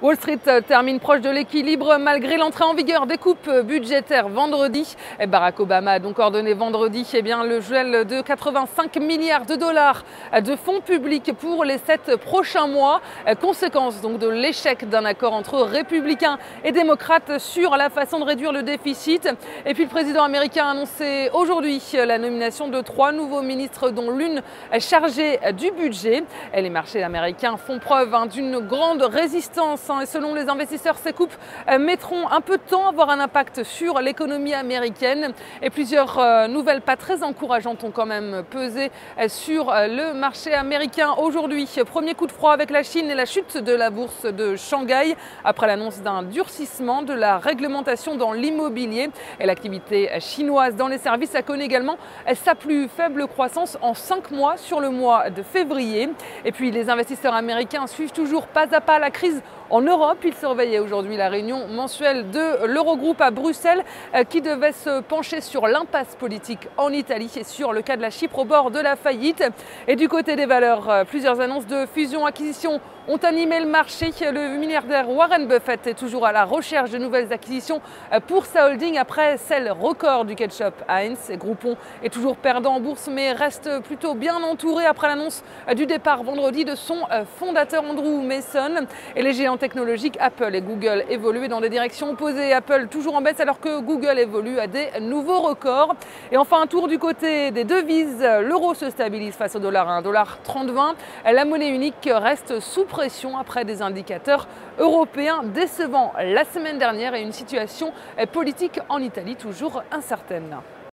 Wall Street termine proche de l'équilibre malgré l'entrée en vigueur des coupes budgétaires vendredi. Barack Obama a donc ordonné vendredi le gel de 85 milliards de dollars de fonds publics pour les 7 prochains mois. Conséquence donc de l'échec d'un accord entre républicains et démocrates sur la façon de réduire le déficit. Et puis le président américain a annoncé aujourd'hui la nomination de 3 nouveaux ministres dont l'une chargée du budget. Et les marchés américains font preuve d'une grande résistance. Et selon les investisseurs, ces coupes mettront un peu de temps à avoir un impact sur l'économie américaine. Et plusieurs nouvelles pas très encourageantes ont quand même pesé sur le marché américain aujourd'hui. Premier coup de froid avec la Chine et la chute de la bourse de Shanghai après l'annonce d'un durcissement de la réglementation dans l'immobilier. Et l'activité chinoise dans les services a connu également sa plus faible croissance en 5 mois sur le mois de février. Et puis les investisseurs américains suivent toujours pas à pas la crise en Europe. Ils surveillaient aujourd'hui la réunion mensuelle de l'Eurogroupe à Bruxelles qui devait se pencher sur l'impasse politique en Italie et sur le cas de la Chypre au bord de la faillite. Et du côté des valeurs, plusieurs annonces de fusion-acquisition ont animé le marché. Le milliardaire Warren Buffett est toujours à la recherche de nouvelles acquisitions pour sa holding après celle record du ketchup Heinz. Groupon est toujours perdant en bourse mais reste plutôt bien entouré après l'annonce du départ vendredi de son fondateur Andrew Mason. Et les géants technologiques Apple et Google évoluent dans des directions opposées. Apple toujours en baisse alors que Google évolue à des nouveaux records. Et enfin un tour du côté des devises. L'euro se stabilise face au dollar à 1,3020 $. La monnaie unique reste sous pression après des indicateurs européens décevants la semaine dernière et une situation politique en Italie toujours incertaine.